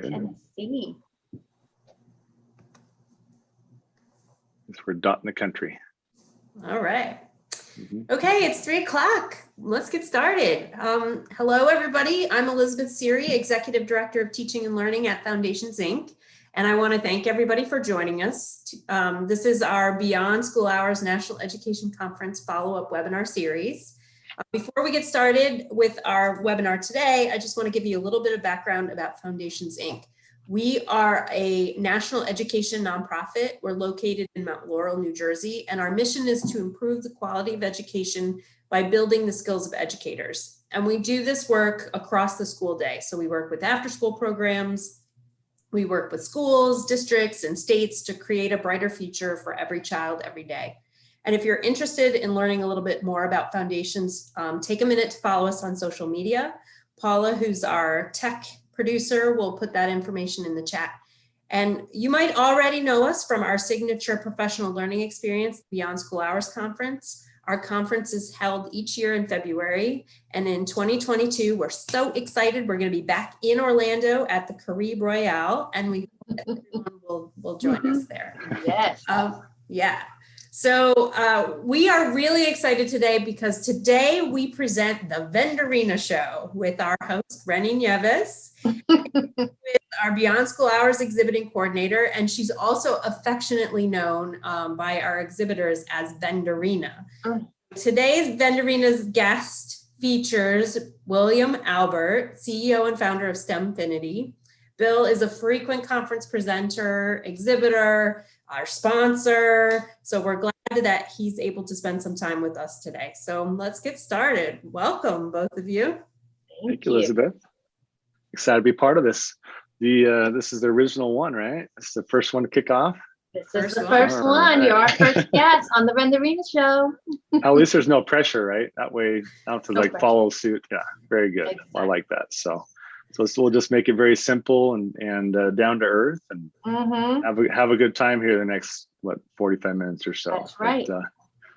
Tennessee. We're dotting the country. All right. Okay, it's 3 o'clock. Let's get started. Hello, everybody. I'm Elizabeth Siri, Executive Director of Teaching and Learning at Foundations, Inc. And I want to thank everybody for joining us. This is our Beyond School Hours National Education Conference follow-up webinar series. Before we get started with our webinar today, I just want to give you a little bit of background about Foundations, Inc. We are a national education nonprofit. We're located in Mount Laurel, New Jersey, and our mission is to improve the quality of education by building the skills of educators. And we do this work across the school day. So we work with after-school programs, we work with schools, districts, and states to create a brighter future for every child every day. And if you're interested in learning a little bit more about Foundations, take a minute to follow us on social media. Paula, who's our tech producer, will put that information in the chat. And you might already know us from our signature professional learning experience, Beyond School Hours Conference. Our conference is held each year in February. And in 2022, we're so excited. We're going to be back in Orlando at the Caribe Royale, and we hope that everyone will join us there. Yes. Yeah. So we are really excited today because today we present the Vendorina show with our host, Renny Nieves, with our Beyond School Hours exhibiting coordinator, and she's also affectionately known by our exhibitors as Vendorina. Today's Vendorina's guest features William Albert, CEO and founder of STEMfinity. Bill is a frequent conference presenter, exhibitor, our sponsor. So we're glad that he's able to spend some time with us today. So let's get started. Welcome, both of you. Thank you, Elizabeth. Excited to be part of this. This is the original one, right? It's the first one to kick off. This is the first one. You're our first guest on the Vendorina show. At least there's no pressure, right? That way I don't have to pressure. follow suit. Yeah, very good. Exactly. I like that. So we'll just make it very simple and down to earth, and have a good time here the next 45 minutes or so. That's right. But,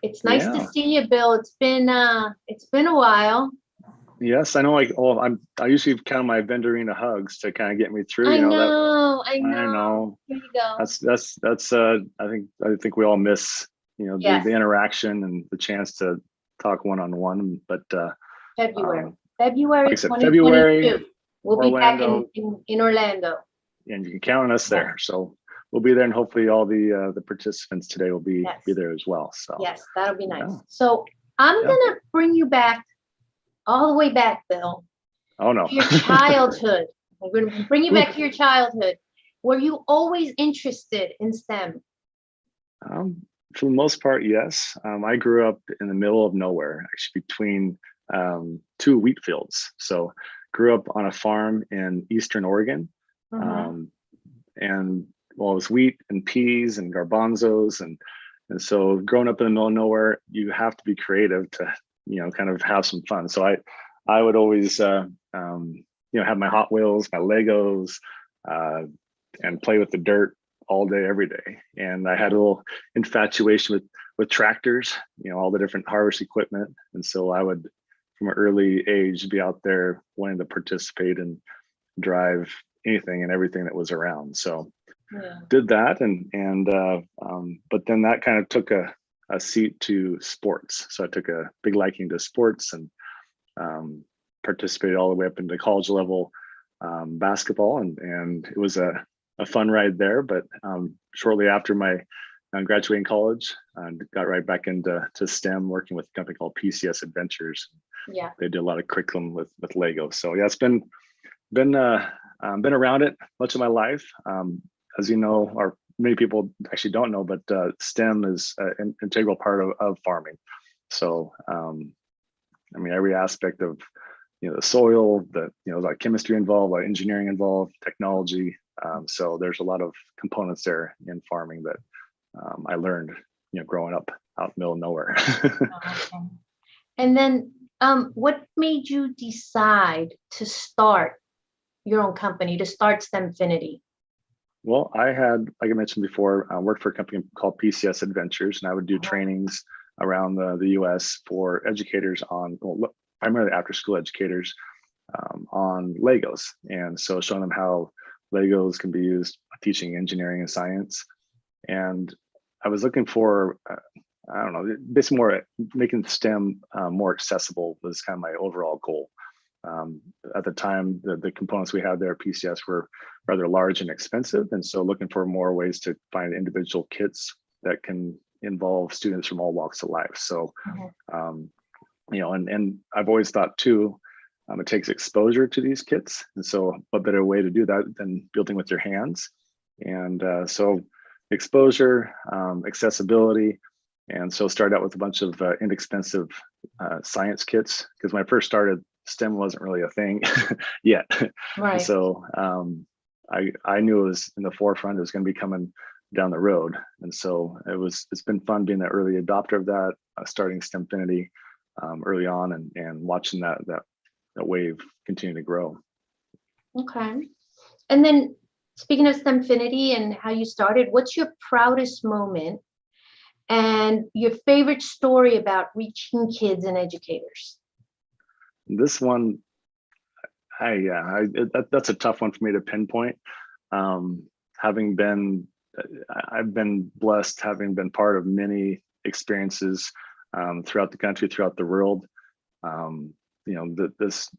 it's nice to see you, Bill. It's been a while. Yes, I know. I usually count my Vendorina hugs to kind of get me through. I you know. I know. Here you go. That's I think we all miss Yes. the interaction and the chance to talk one-on-one. But February like I said, 2022. February, We'll Orlando. be back in Orlando. And you can count on us there. So we'll be there, and hopefully all the participants today will be there as well. So Yes, that'll be nice. Yeah. So I'm gonna bring you back all the way back, Bill. Oh no. To your childhood. We're gonna bring you back to your childhood. Were you always interested in STEM? For the most part, yes. I grew up in the middle of nowhere, actually between 2 wheat fields. So grew up on a farm in Eastern Oregon. And it was wheat and peas and garbanzos. And so growing up in the middle of nowhere, you have to be creative to, kind of have some fun. So I would always, have my Hot Wheels, my Legos, and play with the dirt all day, every day. And I had a little infatuation with tractors, all the different harvest equipment. And so I would, from an early age, be out there wanting to participate and drive anything and everything that was around. So did that, but then that kind of took a seat to sports. So I took a big liking to sports and participated all the way up into college level basketball, and it was a fun ride there. But shortly after my graduating college, got right back into STEM, working with a company called PCS Adventures. Yeah, they did a lot of curriculum with Lego. So yeah, it's been around it much of my life. As you know, or many people actually don't know, but STEM is an integral part of farming. So every aspect of the soil, like chemistry involved, like engineering involved, technology. So there's a lot of components there in farming that I learned growing up out in the middle of nowhere. Okay. And then what made you decide to start your own company, to start STEMfinity? Well, I had, like I mentioned before, I worked for a company called PCS Adventures, and I would do trainings around the US for educators on, primarily after school educators, on Legos. And so showing them how Legos can be used teaching engineering and science. And I was looking for, I don't know, basically more making STEM more accessible was kind of my overall goal. At the time, the components we had there at PCS were rather large and expensive. And so looking for more ways to find individual kits that can involve students from all walks of life. So, you know, and I've always thought too, it takes exposure to these kits. And so what better way to do that than building with your hands? And so exposure, accessibility. And so started out with a bunch of inexpensive science kits, because when I first started, STEM wasn't really a thing yet. Right. So I knew it was in the forefront, it was going to be coming down the road. And so it's been fun being an early adopter of that, starting STEMfinity early on and watching that wave continue to grow. Okay. And then speaking of STEMfinity and how you started, what's your proudest moment and your favorite story about reaching kids and educators? This one, that's a tough one for me to pinpoint. I've been blessed having been part of many experiences throughout the country, throughout the world. You know, this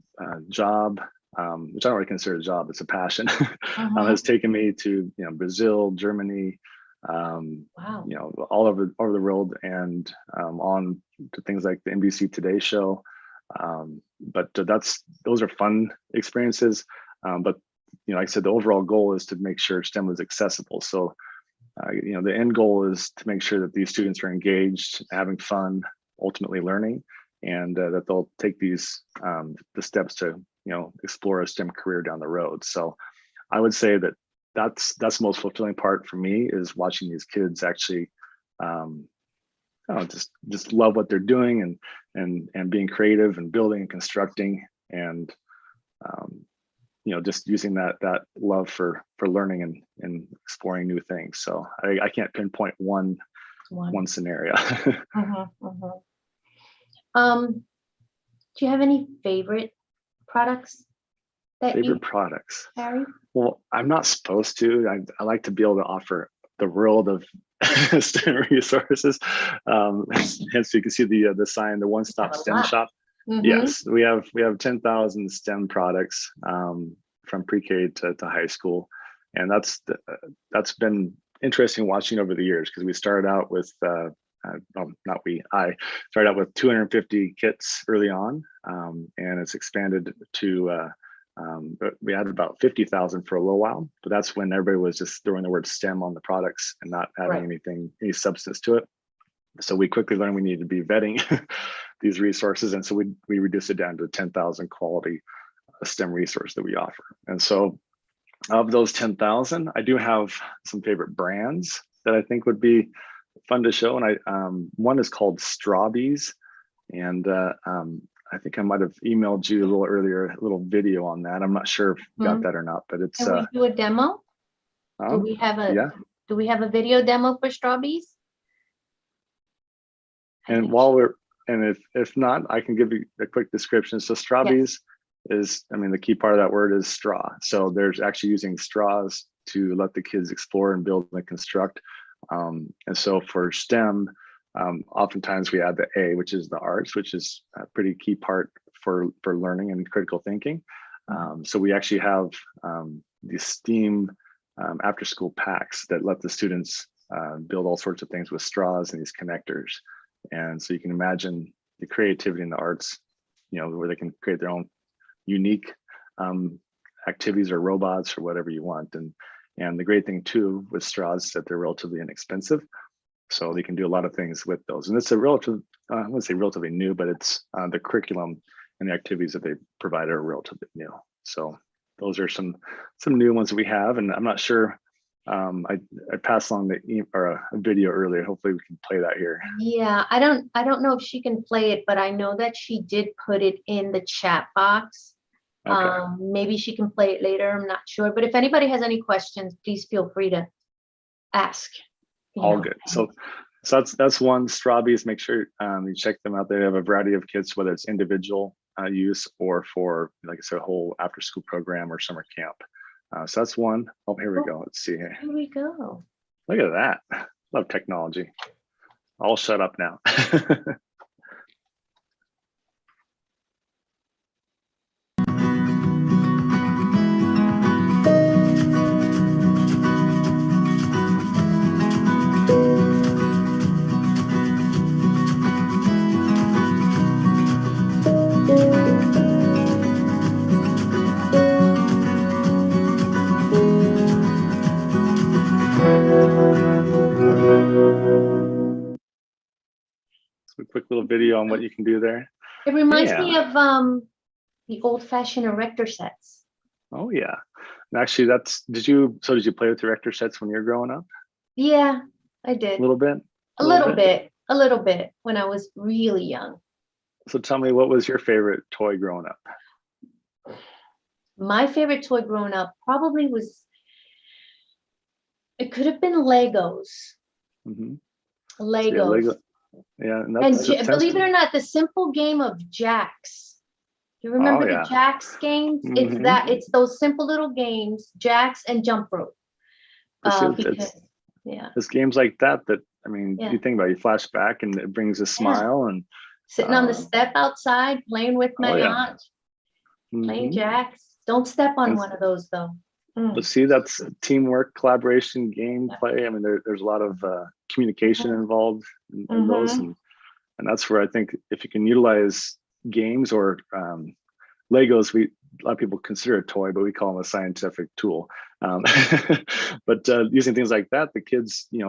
job, which I don't really consider a job, it's a passion, has taken me to, you know, Brazil, Germany, Wow. you know, all over the world, and on to things like the NBC Today show. But those are fun experiences. But you know, like I said, the overall goal is to make sure STEM was accessible. So you know, the end goal is to make sure that these students are engaged, having fun, ultimately learning, and that they'll take these the steps to, you know, explore a STEM career down the road. So I would say that's the most fulfilling part for me, is watching these kids actually just love what they're doing and being creative and building and constructing, and you know, just using that love for learning and exploring new things. So I can't pinpoint one scenario. Do you have any favorite products that you products? carry? Well, I'm not supposed to. I like to be able to offer the world of STEM resources. Hence, you can see the sign, the one-stop STEM shop. Yes, we have 10,000 STEM products from pre-K to high school, and that's been interesting watching over the years, because we started out with I started out with 250 kits early on, and it's expanded to we had about 50,000 for a little while, but that's when everybody was just throwing the word STEM on the products and not having any substance to it. So we quickly learned we needed to be vetting these resources, and so we reduced it down to 10,000 quality STEM resource that we offer. And so of those 10,000, I do have some favorite brands that I think would be fun to show. And one is called Strawbees, and I think I might have emailed you a little earlier, a little video on that. I'm not sure if you got that or not, but it's. Can we do a demo? Do we have a video demo for Strawbees? And if not, I can give you a quick description. So Strawbees is, I mean, the key part of that word is straw. So there's actually using straws to let the kids explore and build and construct. And so for STEM, oftentimes we add the A, which is the arts, which is a pretty key part for learning and critical thinking. So we actually have these STEAM after school packs that let the students build all sorts of things with straws and these connectors. And so you can imagine the creativity in the arts, you know, where they can create their own unique activities or robots or whatever you want. And the great thing too with straws is that they're relatively inexpensive. So they can do a lot of things with those. And it's a I wouldn't say relatively new, but it's the curriculum and the activities that they provide are relatively new. So those are some new ones that we have. And I'm not sure, I passed along a video earlier. Hopefully we can play that here. Yeah, I don't know if she can play it, but I know that she did put it in the chat box. Okay. Maybe she can play it later. I'm not sure. But if anybody has any questions, please feel free to ask. All good. So that's one. Strawbees, make sure you check them out. They have a variety of kits, whether it's individual use or for, like I said, a whole after school program or summer camp. So that's one. Oh, here we go. Let's see here. Here we go. Look at that. Love technology. I'll shut up now. So a quick little video on what you can do there. It reminds Yeah. me of the old-fashioned erector sets. Oh yeah. And actually did you play with erector sets when you were growing up? Yeah, I did. A little bit? A little bit when I was really young. So tell me, what was your favorite toy growing up? My favorite toy growing up probably it could have been Legos. Mm-hmm. Legos. So Lego. Yeah, and believe it or not, the simple game of jacks. You remember the jacks games? Mm-hmm. It's those simple little games, jacks and jump rope. It's games like that I mean, you think about it, you flash back and it brings a smile. And sitting on the step outside playing with my aunt, playing jacks. Don't step on one of those though. But see, that's teamwork, collaboration, game play. I mean, there's a lot of communication involved in those, and that's where I think if you can utilize games or Legos, a lot of people consider a toy, but we call them a scientific tool. But using things like that, the kids, we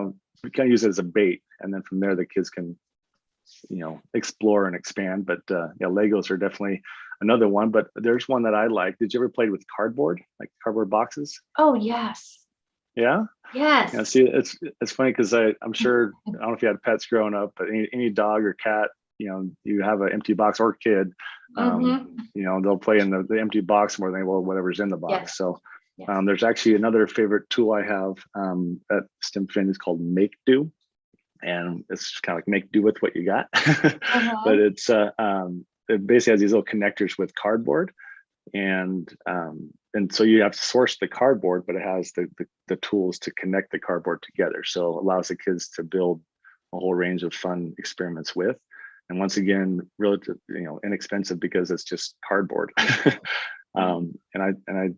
kind of use it as a bait, and then from there the kids can, explore and expand. But Legos are definitely another one. But there's one that I like. Did you ever play with cardboard, like cardboard boxes? Oh yes. Yeah. Yes. Yeah. See, it's funny because I'm sure, I don't know if you had pets growing up, but any dog or cat, you have an empty box, or kid, they'll play in the empty box more than they will whatever's in the box. Yes. So there's actually another favorite tool I have at STEMfinity is called Make Do. And it's kind of like make do with what you got. But it basically has these little connectors with cardboard. And so you have to source the cardboard, but it has the tools to connect the cardboard together. So it allows the kids to build a whole range of fun experiments with. And once again, relative, inexpensive because it's just cardboard. And I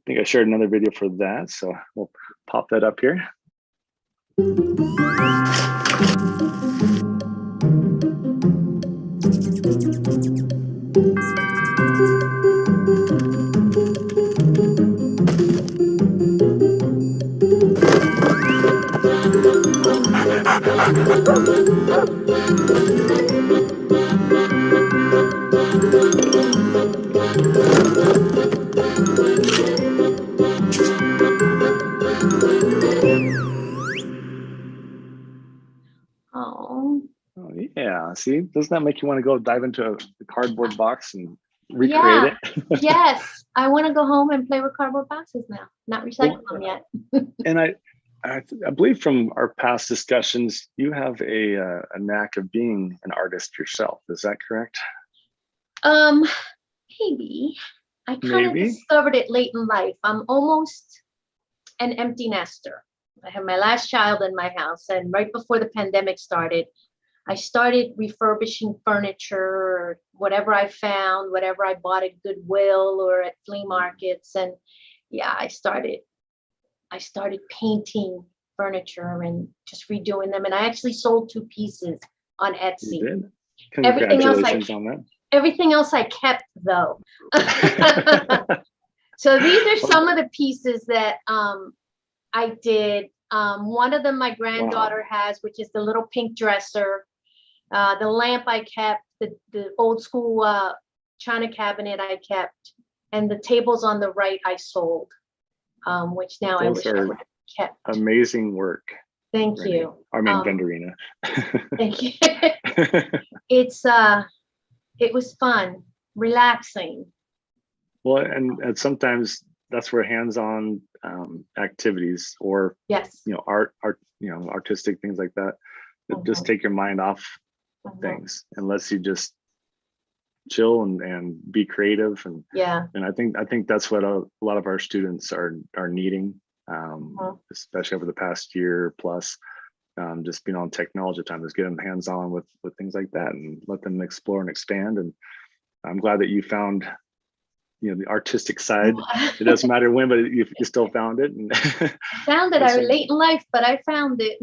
think I shared another video for that. So we'll pop that up here. Oh yeah. See, doesn't that make you want to go dive into a cardboard box and recreate it? Yes. I want to go home and play with cardboard boxes now, not recycle them yet. And I believe from our past discussions, you have a knack of being an artist yourself. Is that correct? Maybe. I kind of discovered it late in life. I'm almost an empty nester. I have my last child in my house, and right before the pandemic started, I started refurbishing furniture, or whatever I found, whatever I bought at Goodwill or at flea markets. And I started painting furniture and just redoing them. And I actually sold 2 pieces on Etsy. You did? Congratulations on that. Everything else I kept though. So these are some of the pieces that I did. One of them my granddaughter has, which is the little pink dresser. The lamp I kept, the old school china cabinet I kept, and the tables on the right I sold, which now I wish I would have kept. Amazing work. Thank you. I mean, Vendorina. Thank you. It was fun, relaxing. Well, and sometimes that's where hands-on activities or art, artistic things like that, just take your mind off things, unless you just chill and be creative. Yeah. And I think that's what a lot of our students are needing, especially over the past year plus. Just being on technology time, just get them hands-on with things like that and let them explore and expand. And I'm glad that you found, the artistic side. It doesn't matter when, but you still found it. And Found it. I late in life, but I found it.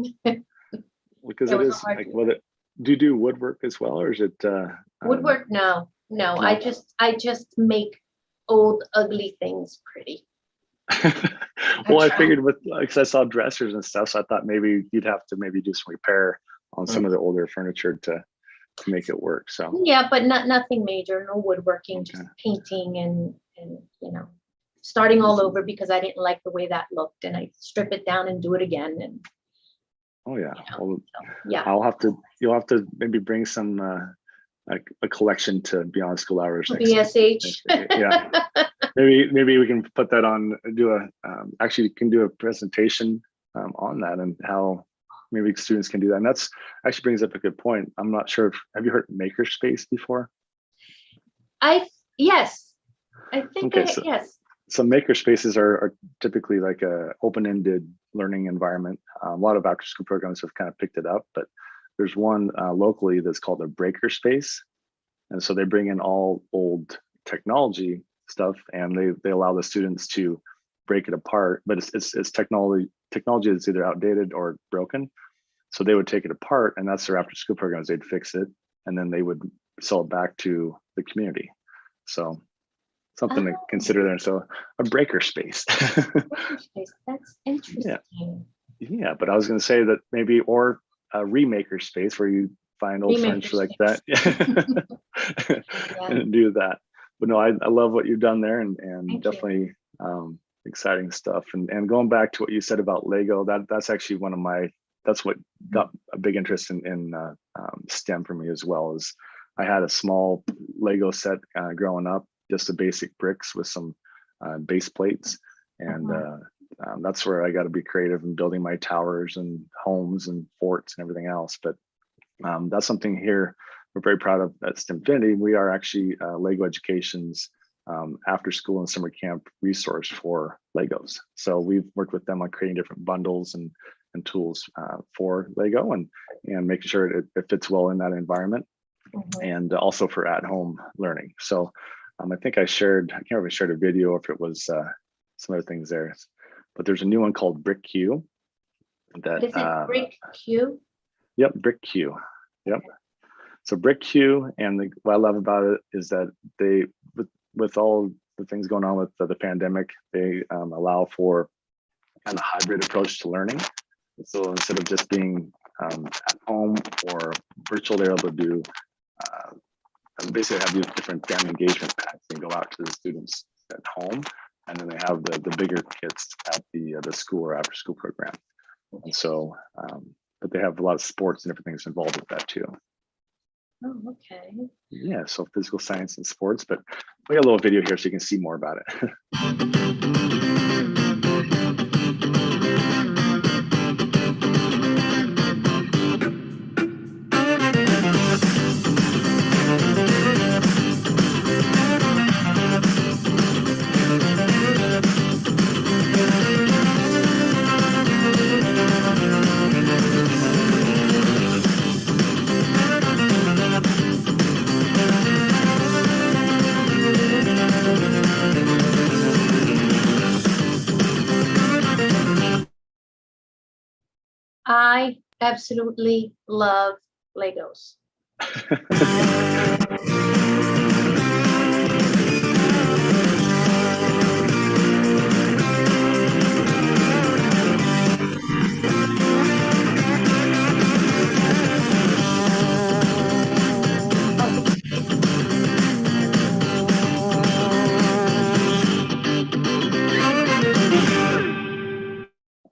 because It it was is hard like, to whether do you do woodwork as well, or is it woodwork? No. I just make old ugly things pretty. well, I figured because I saw dressers and stuff, so I thought maybe you'd have to maybe do some repair on some of the older furniture to make it work. So yeah, but nothing major, no woodworking, just painting and starting all over because I didn't like the way that looked, and I strip it down and do it again. And oh yeah, well, yeah, you'll have to maybe bring some a collection to Beyond School Hours next BSH. yeah. Maybe we can put that on, actually can do a presentation on that and how maybe students can do that. And that's actually brings up a good point. I'm not sure have you heard Makerspace before? Yes, I think okay, yes. So makerspaces are typically like a open-ended learning environment. A lot of after-school programs have kind of picked it up, but there's one locally that's called a breaker space. And so they bring in all old technology stuff and they allow the students to break it apart, but it's technology that's either outdated or broken. So they would take it apart, and that's their after-school programs. They'd fix it, and then they would sell it back to the community. So something to consider there. So a breaker space. That's interesting. Yeah, but I was going to say that maybe, or a remaker space where you find old furniture like that and do that. But no, I love what you've done there, and definitely exciting stuff. And going back to what you said about Lego, that's actually that's what got a big interest in STEM for me as well. Is I had a small Lego set growing up, just the basic bricks with some base plates, and that's where I got to be creative in building my towers and homes and forts and everything else. But that's something here we're very proud of at STEMfinity. We are actually Lego Education's after school and summer camp resource for Legos. So we've worked with them on creating different bundles and tools for Lego and making sure it fits well in that environment, and also for at-home learning. So I think I can't remember if I shared a video or if it was some other things there, but there's a new one called BrickQ. Is it BrickQ? Yep, BrickQ. Yep. So BrickQ, and what I love about it is that they, with all the things going on with the pandemic, they allow for kind of hybrid approach to learning. So instead of just being at home or virtual, they're able to do basically have these different family engagement packs and go out to the students at home, and then they have the bigger kits at the school or after school program. And so, but they have a lot of sports and different things involved with that too. Oh, okay. Yeah, so physical science and sports, but we got a little video here so you can see more about it. I absolutely love Legos.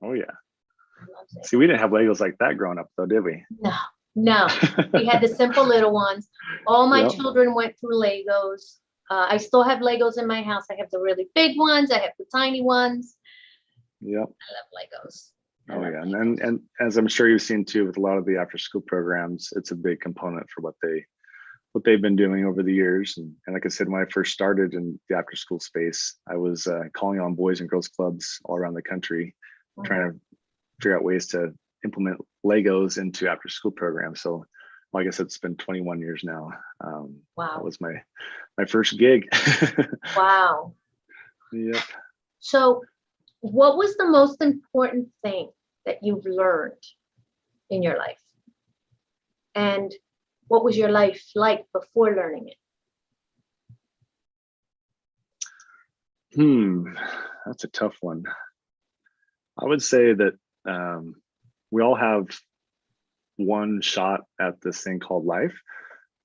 Oh yeah. See, we didn't have Legos like that growing up though, did we? No. We had the simple little ones. All my Yep. children went through Legos. I still have Legos in my house. I have the really big ones. I have the tiny ones. Yep. I love Legos. Oh yeah, and as I'm sure you've seen too with a lot of the after school programs, it's a big component for what they what they've been doing over the years. And like I said, when I first started in the after school space, I was calling on boys and girls clubs all around the country, trying to figure out ways to implement Legos into after school programs. So like I said, it's been 21 years now. Wow. That was my first gig. Wow. Yep. So what was the most important thing that you've learned in your life? And what was your life like before learning it? That's a tough one. I would say that we all have one shot at this thing called life.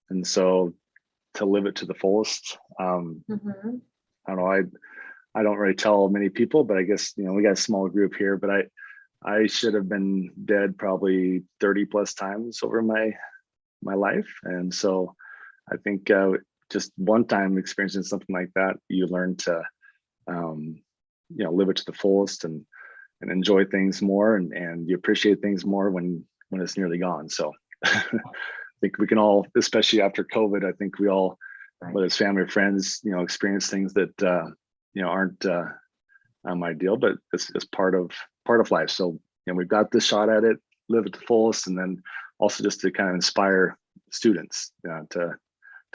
And so to live it to the fullest, I don't know, I don't really tell many people, but I guess, we got a small group here, but I should have been dead probably 30 plus times over my life. And so I think just one time experiencing something like that, you learn to, live it to the fullest and enjoy things more, and you appreciate things more when it's nearly gone. So I think we can all, especially after COVID, I think we all, whether it's family or friends, experience things that, aren't ideal, but it's part of life. So, we've got this shot at it, live it to the fullest, and then also just to kind of inspire students to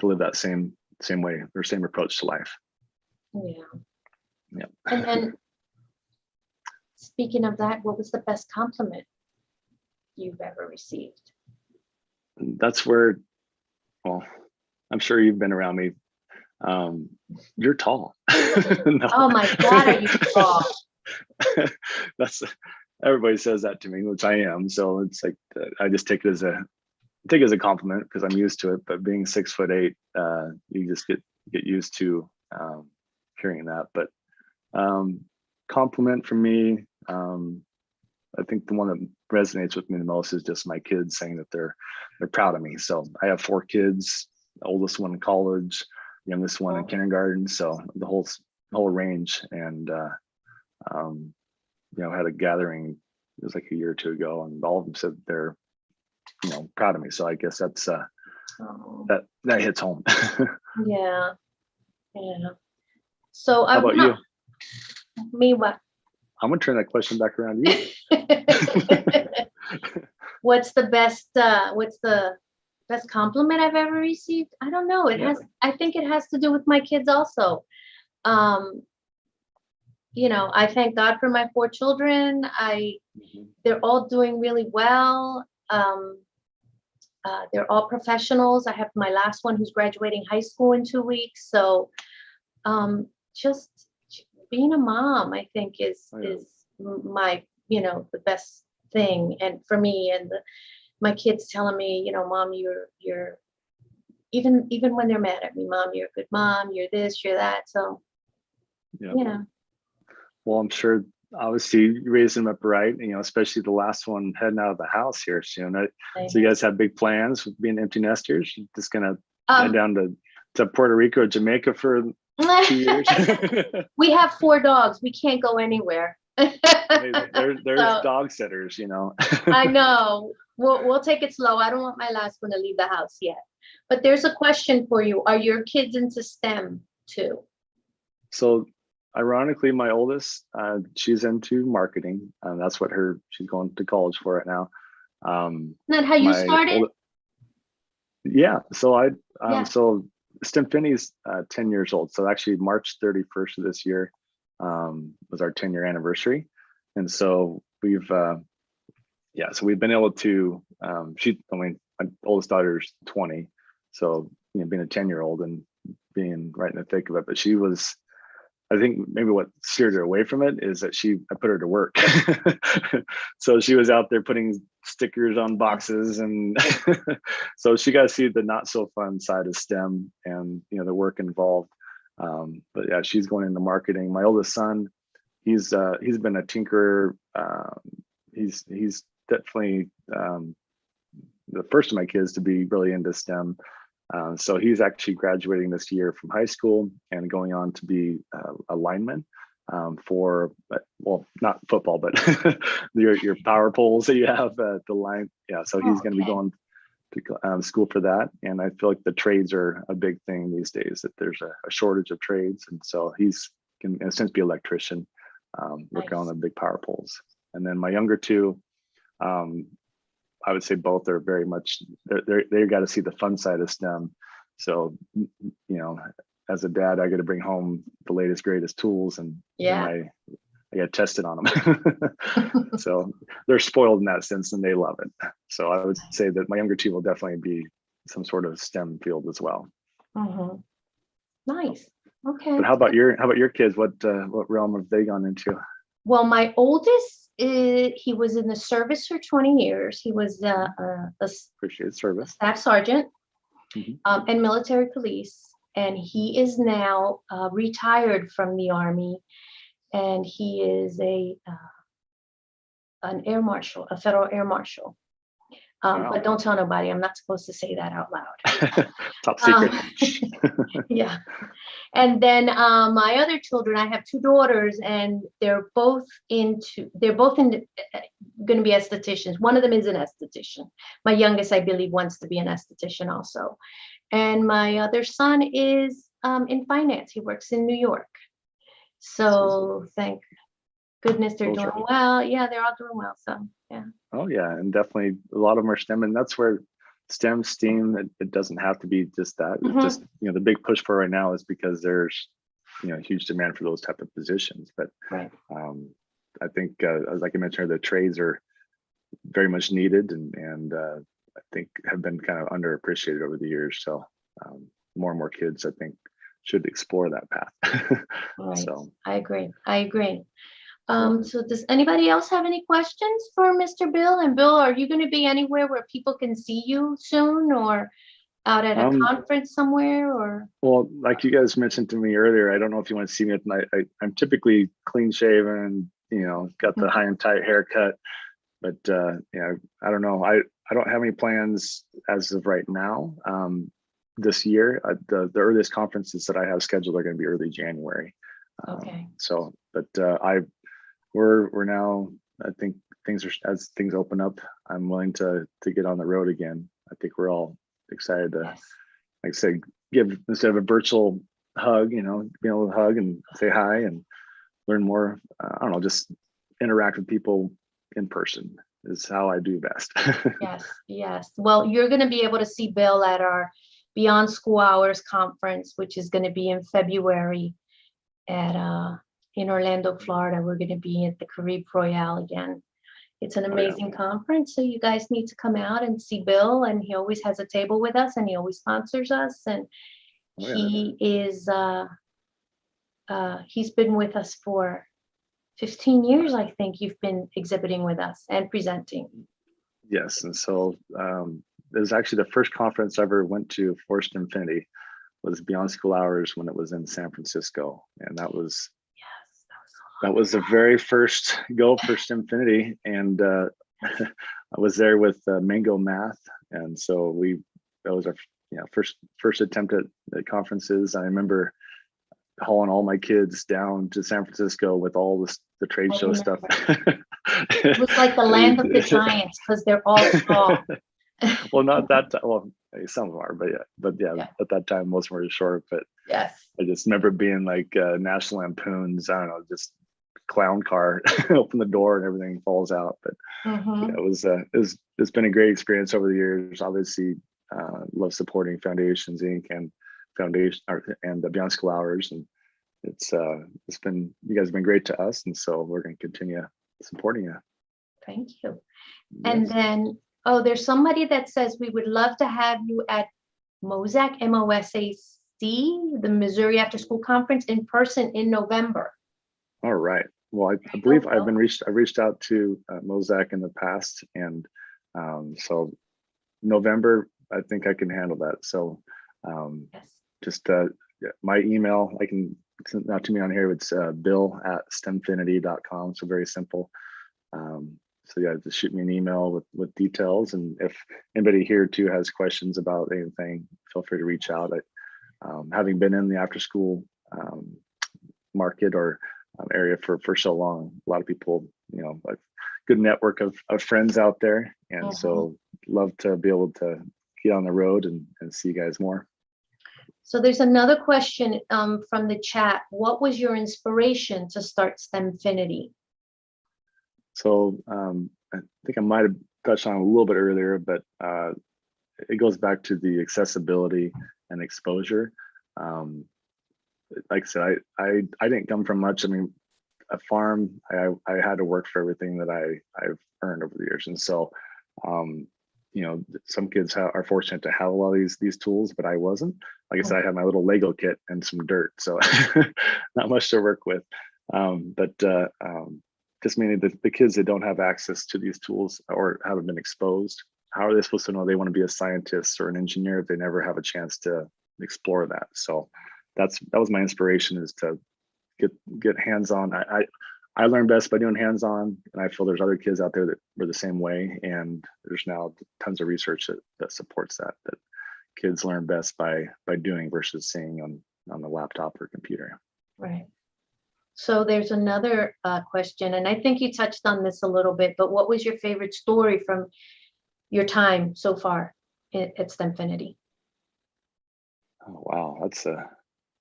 live that same way or same approach to life. Yeah. And then speaking of that, what was the best compliment you've ever received? That's where, well, I'm sure you've been around me. You're tall. No. Oh my God, are you tall? That's, everybody says that to me, which I am. So it's like, I just take it as a compliment because I'm used to it. But being 6'8", you just get used to hearing that. But compliment for me, I think the one that resonates with me the most is just my kids saying that they're proud of me. So I have 4 kids, the oldest one in college, youngest one in kindergarten. So the whole range. And had a gathering, it was like a year or 2 ago, and all of them said they're proud of me. So I guess that's that hits home. Yeah. So how about you? Me what? I'm gonna turn that question back around to you. What's the best compliment I've ever received? I don't know. I think it has to do with my kids also. I thank God for my 4 children. They're all doing really well. They're all professionals. I have my last one who's graduating high school in 2 weeks. So just being a mom, I think is my, the best thing. And for me, and my kids telling me, Mom, you're even when they're mad at me, Mom, you're a good mom, you're this, you're that. So, Well, I'm sure obviously you raised them up right, especially the last one heading out of the house here soon. So you guys have big plans with being empty nesters? You're just gonna head down to Puerto Rico or Jamaica for 2 years? We have 4 dogs. We can't go anywhere. There's dog sitters, I know. We'll take it slow. I don't want my last one to leave the house yet. But there's a question for you. Are your kids into STEM too? So ironically, my oldest, she's into marketing. That's what she's going to college for right now. Isn't that how you started? Yeah. So so STEMfinity's 10 years old. So actually March 31st of this year was our 10-year anniversary. And so we've been able to, my oldest daughter's 20. So, being a 10-year-old and being right in the thick of it, but she was, I think maybe what steered her away from it is that I put her to work. So she was out there putting stickers on boxes, and so she got to see the not so fun side of STEM and the work involved. But yeah, she's going into marketing. My oldest son, he's been a tinkerer. He's definitely the first of my kids to be really into STEM. So he's actually graduating this year from high school and going on to be a lineman for, well, not football, but your power poles that you have at the line. Yeah, so he's going to be going school for that. And I feel like the trades are a big thing these days, that there's a shortage of trades. And so he's can in a sense be an electrician, working on the big power poles. And then my younger two, I would say both are very much, they got to see the fun side of STEM. So, as a dad, I got to bring home the latest, greatest tools, and I got tested on them. So they're spoiled in that sense, and they love it. So I would say that my younger two will definitely be some sort of STEM field as well. Nice. Okay. But how about your kids? What realm have they gone into? Well, my oldest, he was in the service for 20 years. He was Appreciate service. staff sergeant and military police. And he is now retired from the Army, and he is an air marshal, a federal air marshal. Wow. But don't tell nobody. I'm not supposed to say that out loud. Top secret. Yeah. And then my other children, I have two daughters, and they're both going to be estheticians. One of them is an esthetician. My youngest, I believe, wants to be an esthetician also. And my other son is in finance. He works in New York. So thank goodness they're doing well. Yeah, they're all doing well. So yeah. Oh yeah, and definitely a lot of them are STEM, and that's where STEAM, it doesn't have to be just that. It's just, the big push for right now is because there's, huge demand for those type of positions. But I think, like I mentioned, the trades are very much needed, and I think have been kind of underappreciated over the years. So more and more kids, I think, should explore that path. Right. So I agree. So does anybody else have any questions for Mr. Bill? And Bill, are you going to be anywhere where people can see you soon, or out at a conference somewhere? Or well, like you guys mentioned to me earlier, I don't know if you want to see me at night. I'm typically clean shaven, got the high and tight haircut, but I don't know. I don't have any plans as of right now. This year, the earliest conferences that I have scheduled are going to be early January. okay. So, but we're now, I think as things open up, I'm willing to get on the road again. I think we're all excited to, like I said, give, instead of a virtual hug, being able to hug and say hi and learn more. I don't know, just interact with people in person is how I do best. Yes. Well, you're going to be able to see Bill at our Beyond School Hours conference, which is going to be in February in Orlando, Florida. We're going to be at the Caribe Royale again. It's an amazing conference, so you guys need to come out and see Bill. And he always has a table with us, and he always sponsors us. And he is he's been with us for 15 years, I think. You've been exhibiting with us and presenting. Yes, and so it was actually the first conference I ever went to for STEMfinity was Beyond School Hours when it was in San Francisco, and that was the very first go for STEMfinity, and I was there with Mango Math, and so that was our first attempt at conferences. I remember hauling all my kids down to San Francisco with all the trade show stuff. It was like the land of the giants because they're all small. Well, not that. Well, some of them are, but yeah. At that time, most were short. But yes, I just remember being like National Lampoon's, I don't know, just clown car, open the door and everything falls out. But it's been a great experience over the years. Obviously, love supporting Foundations Inc. and the Beyond School Hours, and it's been, you guys have been great to us, and so we're going to continue supporting you. Thank you. Yes. And then there's somebody that says we would love to have you at MOSAC, MOSAC, the Missouri After School Conference in person in November. All right. Well, I believe I reached out to MOSAC in the past, and so November, I think I can handle that. So just my email, I can send that to me on here. It's bill@stemfinity.com. So very simple. So yeah, just shoot me an email with details. And if anybody here too has questions about anything, feel free to reach out. Having been in the after school market or area for so long, a lot of people, a good network of friends out there. And so love to be able to get on the road and see you guys more. So there's another question from the chat. What was your inspiration to start STEMfinity? So I think I might have touched on it a little bit earlier, but it goes back to the accessibility and exposure. Like I said, I didn't come from much. I mean, a farm, I had to work for everything that I've earned over the years. And so, you know, some kids are fortunate to have a lot of these tools, but I wasn't. Like I said, I had my little Lego kit and some dirt, so not much to work with. Just mainly the kids that don't have access to these tools or haven't been exposed, how are they supposed to know they want to be a scientist or an engineer if they never have a chance to explore that? So that was my inspiration, is to get hands-on. I learn best by doing hands-on, and I feel there's other kids out there that were the same way, and there's now tons of research that supports that kids learn best by doing versus seeing on the laptop or computer. Right. So there's another question, and I think you touched on this a little bit, but what was your favorite story from your time so far at STEMfinity? Oh, wow, that's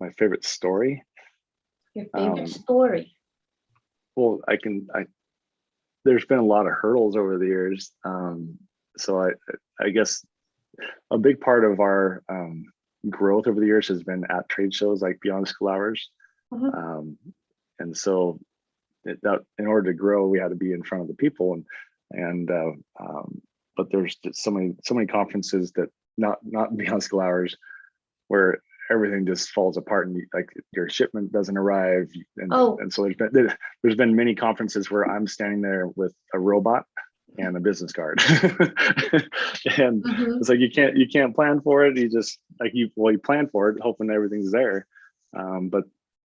my favorite story. Your favorite story? Well, there's been a lot of hurdles over the years. So I guess a big part of our growth over the years has been at trade shows like Beyond School Hours. Mm-hmm. And so that in order to grow, we had to be in front of the people, but there's just so many conferences that not Beyond School Hours where everything just falls apart and like your shipment doesn't arrive. And so there's been many conferences where I'm standing there with a robot and a business card. And it's like you can't plan for it. You just you plan for it hoping everything's there, but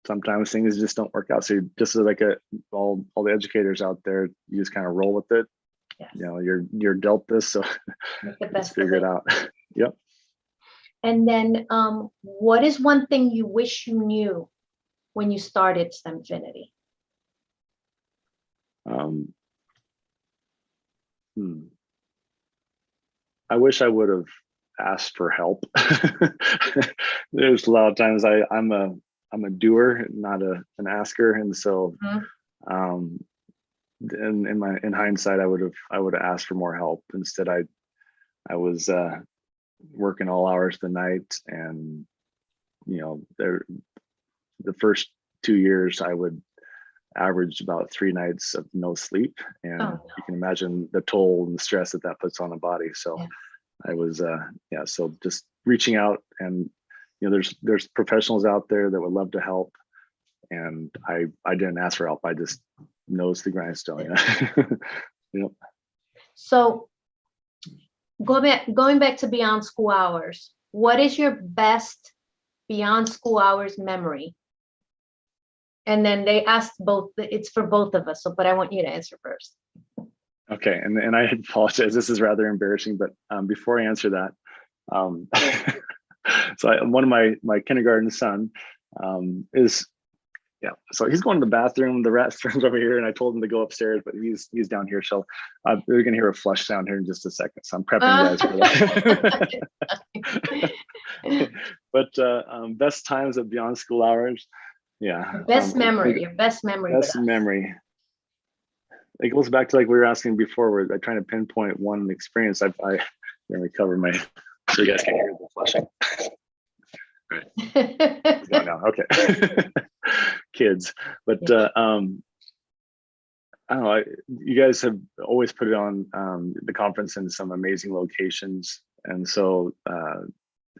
sometimes things just don't work out. So just like all the educators out there, you just kind of roll with it. Yes. You know, you're dealt this, so let's figure it out. Yep. And then what is one thing you wish you knew when you started STEMfinity? I wish I would have asked for help. There's a lot of times I'm a doer, not an asker, and so in hindsight, I would have asked for more help. Instead, I was working all hours of the night, and you know, the first 2 years I would average about 3 nights of no sleep, and you can imagine the toll and the stress that puts on the body. So I was so just reaching out, and you know, there's professionals out there that would love to help, and I didn't ask for help. I just nose to the grindstone. Yep. So going back to Beyond School Hours, what is your best Beyond School Hours memory? And then they asked both, it's for both of us, but I want you to answer first. Okay, and I apologize, this is rather embarrassing, but before I answer that, so one of my kindergarten son so he's going to the bathroom. The restroom's over here, and I told him to go upstairs, but he's down here. So we're gonna hear a flush sound here in just a second. So I'm prepping you guys for that. But best times at Beyond School Hours, Your best memory. Best memory. It goes back to like we were asking before. We're trying to pinpoint one experience. I really cover my so you guys can hear the flushing. Right. No, okay. Kids, but I don't know. You guys have always put it on the conference in some amazing locations, and so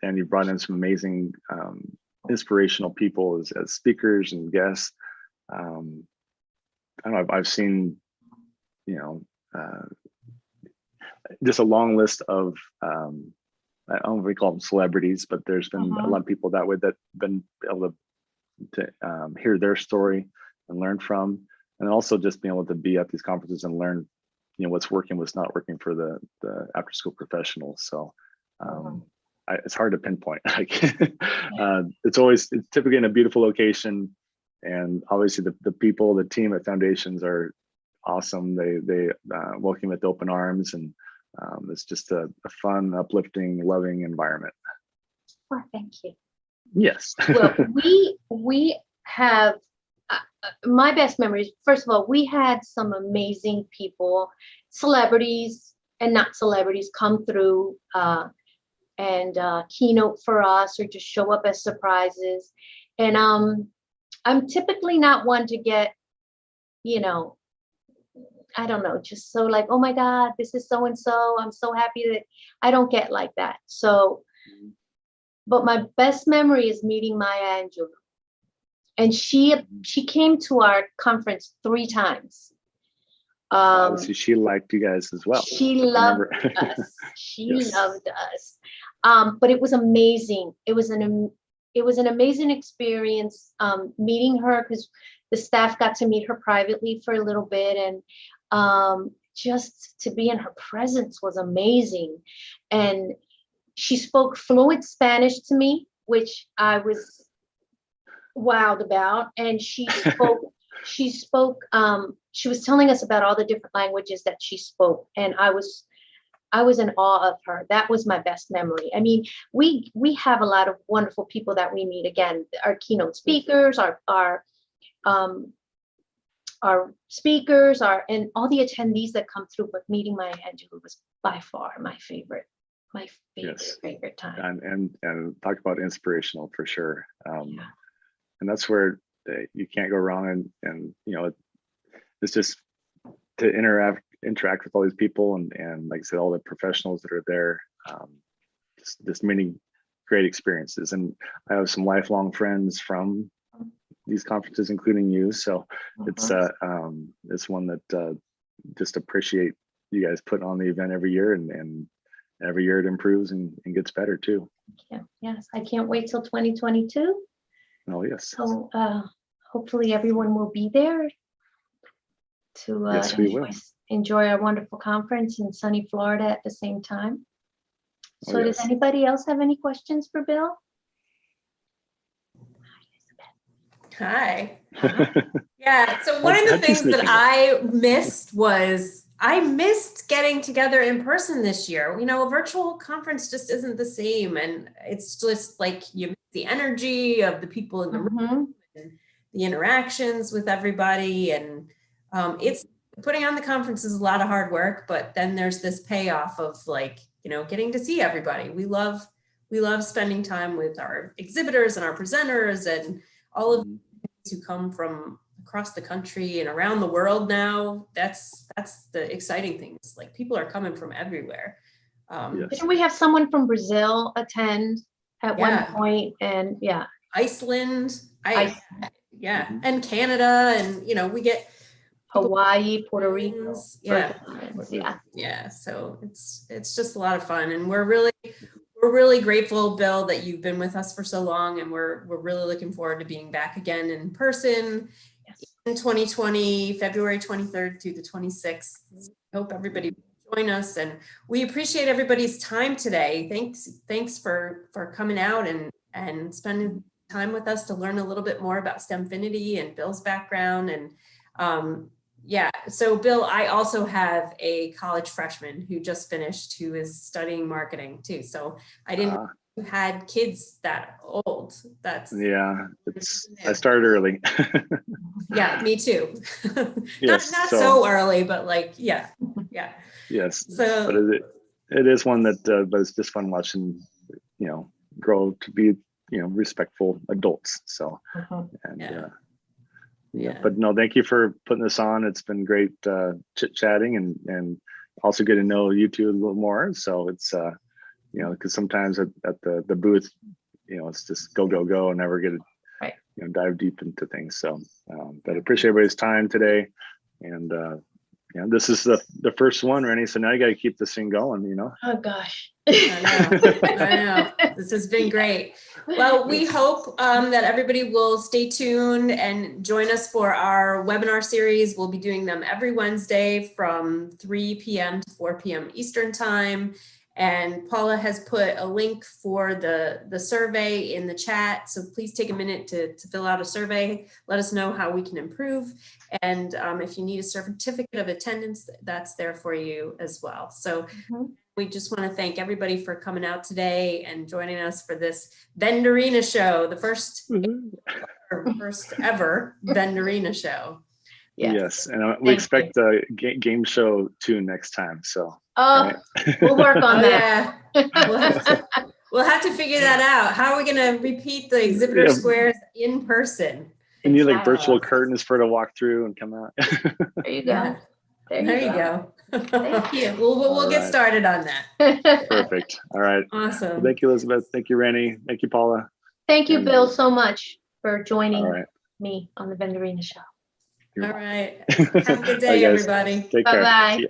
and you brought in some amazing inspirational people as speakers and guests. I don't know. I've seen, you know, just a long list of I don't know if we call them celebrities, but there's been a lot of people that way that been able to hear their story and learn from, and also just being able to be at these conferences and learn, you know, what's working, what's not working for the after school professionals. So it's hard to pinpoint. Like it's typically in a beautiful location, and obviously the people, the team at Foundations are awesome. They welcome with open arms, and it's just a fun, uplifting, loving environment. Well, thank you. Yes. Well, we have my best memories. First of all, we had some amazing people, celebrities and not celebrities, come through and keynote for us or just show up as surprises. And I'm typically not one to get, you know, I don't know, just so like, oh my God, this is so and so. I'm so happy that I don't get like that. So, but my best memory is meeting Maya Angelou. And she came to our conference 3 times. Obviously, she liked you guys as well. She loved us. She Yes. loved us. But it was amazing. It was an amazing experience meeting her, because the staff got to meet her privately for a little bit, and just to be in her presence was amazing. And she spoke fluent Spanish to me, which I was wowed about. And she was telling us about all the different languages that she spoke, and I was in awe of her. That was my best memory. I mean, we have a lot of wonderful people that we meet. Again, our keynote speakers, our speakers, and all the attendees that come through. But meeting Maya Angelou was by far my favorite Yes. favorite time. And talk about inspirational for sure. Yeah. And that's where you can't go wrong. And you know, it's just to interact with all these people, and like I said, all the professionals that are there. Just many great experiences, and I have some lifelong friends from these conferences, including you. So it's one that just appreciate you guys putting on the event every year, and every year it improves and gets better too. Yeah. Yes, I can't wait till 2022. Oh yes. So hopefully everyone will be there to Yes, we will. enjoy our wonderful conference in sunny Florida at the same time. So Oh, does yes. anybody else have any questions for Bill? Hi. Yeah, so one of the things that I missed getting together in person this year. You know, a virtual conference just isn't the same, and it's just like you miss the energy of the people in the room, and the interactions with everybody, and it's putting on the conference is a lot of hard work, but then there's this payoff of, like, you know, getting to see everybody. We love spending time with our exhibitors and our presenters and all of who come from across the country and around the world now. That's the exciting thing. It's like people are coming from everywhere. Yes. Didn't we have someone from Brazil attend at one point? And Iceland, Iceland. and Canada, and you know, we get Hawaii, Puerto Rico. Yeah. So it's just a lot of fun, and we're really grateful, Bill, that you've been with us for so long, and we're really looking forward to being back again in person in 2020, February 23rd through the 26th. I hope everybody will join us, and we appreciate everybody's time today. Thanks for coming out and spending time with us to learn a little bit more about STEMfinity and Bill's background. And so Bill, I also have a college freshman who just finished, who is studying marketing too. So I didn't know you had kids that old. I started early. Yeah, me too. Yes, not so early, but like, yeah. Yes. So but it is one that, but it's just fun watching, you know, grow to be, you know, respectful adults. So, but no, thank you for putting this on. It's been great chit chatting and also get to know you two a little more. So it's, you know, because sometimes at the booth, you know, it's just go, and never get to, you know, dive deep into things. So, but I appreciate everybody's time today. And, you know, this is the first one, Rennie. So now you got to keep this thing going, you know? Oh gosh. I know. This has been great. Well, we hope that everybody will stay tuned and join us for our webinar series. We'll be doing them every Wednesday from 3 p.m. to 4 p.m. Eastern time. And Paula has put a link for the survey in the chat. So please take a minute to fill out a survey. Let us know how we can improve. And if you need a certificate of attendance, that's there for you as well. So we just want to thank everybody for coming out today and joining us for this Vendorina show, the first ever Vendorina show. Yes, and we expect a game show too next time. So right. We'll work on that. Yeah. We'll have to figure that out. How are we going to repeat the exhibitor squares in person? You need like virtual curtains for to walk through and come out. There you go. There you go. Thank you. We'll get started on that. Perfect. All right. Awesome. Well, thank you, Elizabeth. Thank you, Randy. Thank you, Paula. Thank you, Bill, so much for joining me on the Vendorina show. All right. Have a good day, everybody. Take care. Bye-bye.